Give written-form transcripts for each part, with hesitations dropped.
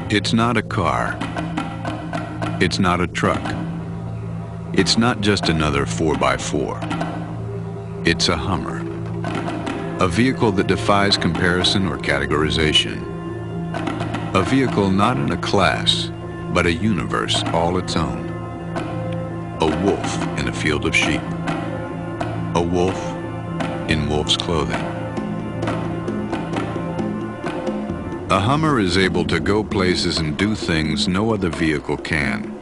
It's not a car. It's not a truck. It's not just another 4x4. It's a Hummer. A vehicle that defies comparison or categorization. A vehicle not in a class, but a universe all its own. A wolf in a field of sheep. A wolf in wolf's clothing. A Hummer is able to go places and do things no other vehicle can.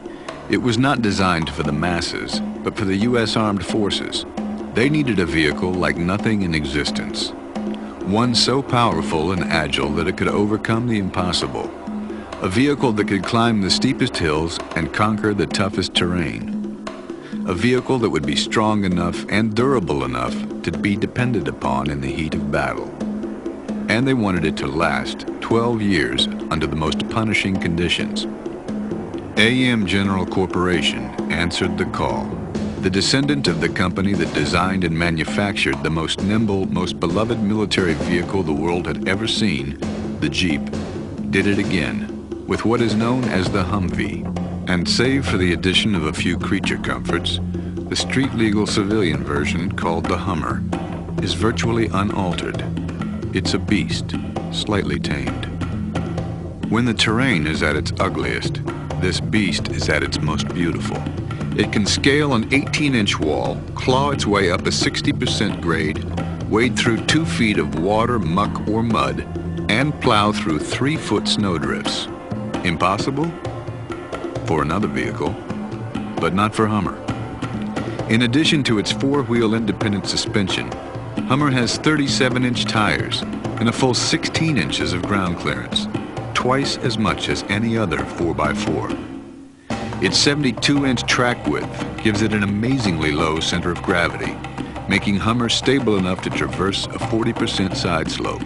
It was not designed for the masses, but for the U.S. Armed Forces. They needed a vehicle like nothing in existence. One so powerful and agile that it could overcome the impossible. A vehicle that could climb the steepest hills and conquer the toughest terrain. A vehicle that would be strong enough and durable enough to be depended upon in the heat of battle. And they wanted it to last 12 years under the most punishing conditions. AM General Corporation answered the call. The descendant of the company that designed and manufactured the most nimble, most beloved military vehicle the world had ever seen, the Jeep, did it again with what is known as the Humvee. And save for the addition of a few creature comforts, the street-legal civilian version, called the Hummer, is virtually unaltered. It's a beast, slightly tamed. When the terrain is at its ugliest, this beast is at its most beautiful. It can scale an 18-inch wall, claw its way up a 60% grade, wade through 2 feet of water, muck, or mud, and plow through 3-foot snowdrifts. Impossible? For another vehicle, but not for Hummer. In addition to its 4-wheel independent suspension, Hummer has 37-inch tires and a full 16 inches of ground clearance, twice as much as any other 4x4. Its 72-inch track width gives it an amazingly low center of gravity, making Hummer stable enough to traverse a 40% side slope.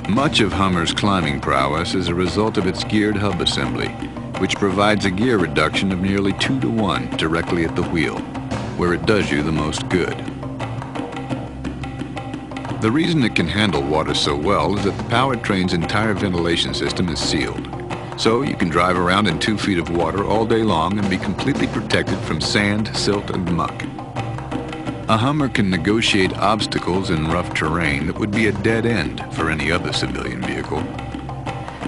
Much of Hummer's climbing prowess is a result of its geared hub assembly, which provides a gear reduction of nearly 2 to 1 directly at the wheel, where it does you the most good. The reason it can handle water so well is that the powertrain's entire ventilation system is sealed. So you can drive around in 2 feet of water all day long and be completely protected from sand, silt, and muck. A Hummer can negotiate obstacles in rough terrain that would be a dead end for any other civilian vehicle.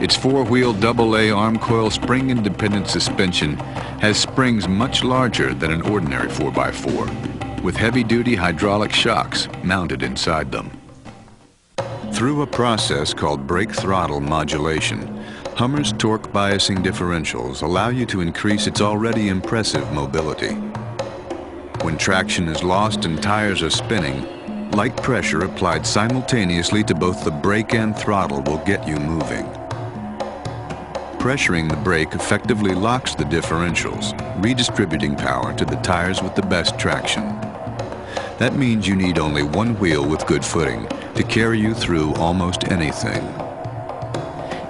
Its 4-wheel AA arm coil spring-independent suspension has springs much larger than an ordinary 4x4, with heavy-duty hydraulic shocks mounted inside them. Through a process called brake throttle modulation, Hummer's torque biasing differentials allow you to increase its already impressive mobility. When traction is lost and tires are spinning, light pressure applied simultaneously to both the brake and throttle will get you moving. Pressuring the brake effectively locks the differentials, redistributing power to the tires with the best traction. That means you need only one wheel with good footing to carry you through almost anything.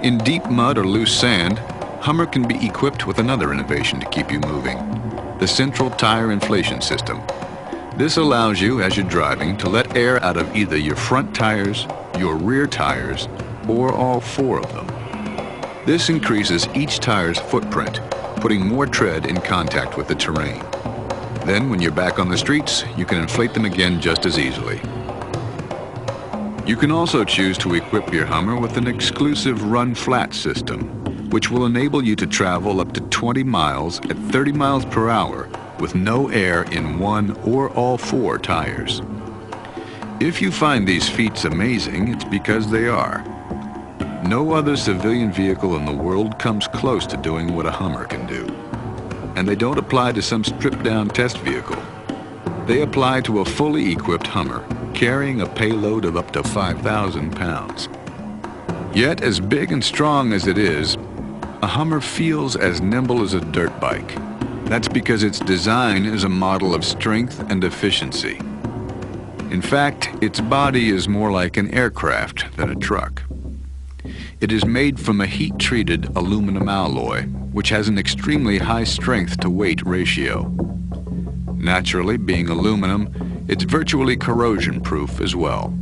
In deep mud or loose sand, Hummer can be equipped with another innovation to keep you moving: the central tire inflation system. This allows you, as you're driving, to let air out of either your front tires, your rear tires, or all 4 of them. This increases each tire's footprint, putting more tread in contact with the terrain. Then, when you're back on the streets, you can inflate them again just as easily. You can also choose to equip your Hummer with an exclusive run-flat system, which will enable you to travel up to 20 miles at 30 miles per hour with no air in 1 or all 4 tires. If you find these feats amazing, it's because they are. No other civilian vehicle in the world comes close to doing what a Hummer can do. And they don't apply to some stripped-down test vehicle. They apply to a fully equipped Hummer, carrying a payload of up to 5,000 pounds. Yet, as big and strong as it is, a Hummer feels as nimble as a dirt bike. That's because its design is a model of strength and efficiency. In fact, its body is more like an aircraft than a truck. It is made from a heat-treated aluminum alloy, which has an extremely high strength-to-weight ratio. Naturally, being aluminum, it's virtually corrosion-proof as well.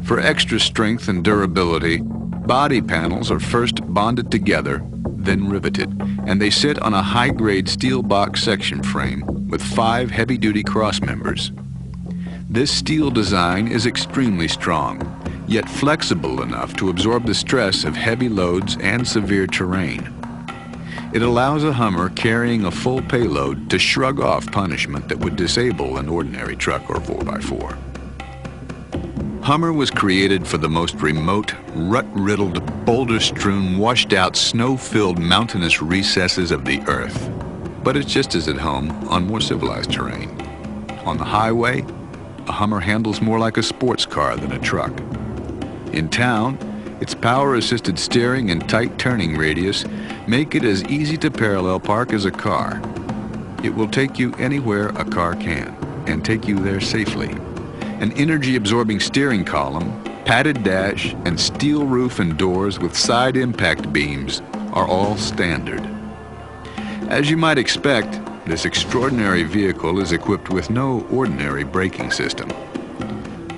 For extra strength and durability, body panels are first bonded together, then riveted, and they sit on a high-grade steel box section frame with 5 heavy-duty cross members. This steel design is extremely strong, yet flexible enough to absorb the stress of heavy loads and severe terrain. It allows a Hummer carrying a full payload to shrug off punishment that would disable an ordinary truck or 4x4. Hummer was created for the most remote, rut-riddled, boulder-strewn, washed-out, snow-filled mountainous recesses of the earth. But it's just as at home on more civilized terrain. On the highway, a Hummer handles more like a sports car than a truck. In town, its power-assisted steering and tight turning radius make it as easy to parallel park as a car. It will take you anywhere a car can, and take you there safely. An energy-absorbing steering column, padded dash, and steel roof and doors with side impact beams are all standard. As you might expect, this extraordinary vehicle is equipped with no ordinary braking system.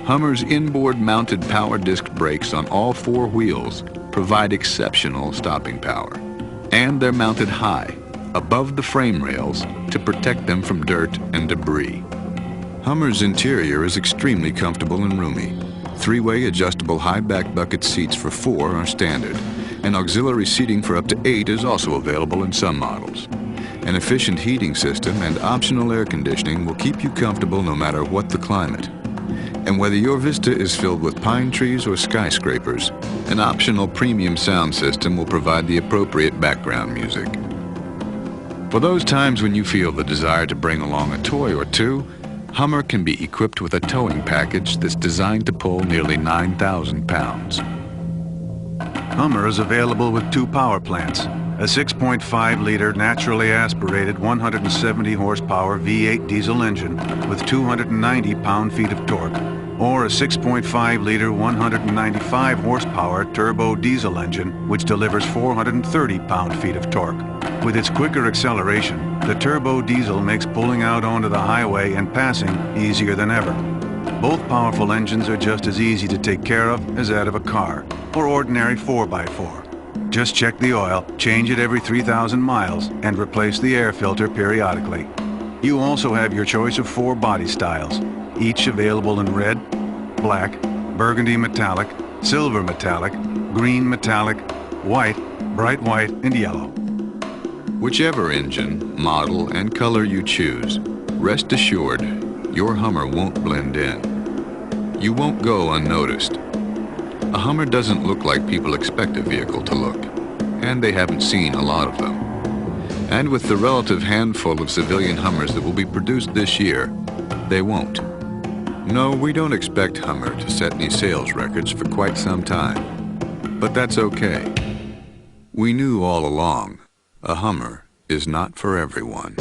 Hummer's inboard mounted power disc brakes on all 4 wheels provide exceptional stopping power, and they're mounted high, above the frame rails, to protect them from dirt and debris. Hummer's interior is extremely comfortable and roomy. 3-way adjustable high back bucket seats for 4 are standard, and auxiliary seating for up to 8 is also available in some models. An efficient heating system and optional air conditioning will keep you comfortable no matter what the climate. And whether your vista is filled with pine trees or skyscrapers, an optional premium sound system will provide the appropriate background music. For those times when you feel the desire to bring along a toy or two, Hummer can be equipped with a towing package that's designed to pull nearly 9,000 pounds. Hummer is available with 2 power plants, a 6.5-liter naturally aspirated 170 horsepower V8 diesel engine with 290 pound-feet of torque, or a 6.5-liter 195 horsepower turbo diesel engine which delivers 430 pound-feet of torque. With its quicker acceleration, the turbo diesel makes pulling out onto the highway and passing easier than ever. Both powerful engines are just as easy to take care of as that of a car or ordinary 4x4. Just check the oil, change it every 3,000 miles, and replace the air filter periodically. You also have your choice of 4 body styles, each available in red, black, burgundy metallic, silver metallic, green metallic, white, bright white, and yellow. Whichever engine, model, and color you choose, rest assured your Hummer won't blend in. You won't go unnoticed. A Hummer doesn't look like people expect a vehicle to look, and they haven't seen a lot of them. And with the relative handful of civilian Hummers that will be produced this year, they won't. No, we don't expect Hummer to set any sales records for quite some time, but that's okay. We knew all along, a Hummer is not for everyone.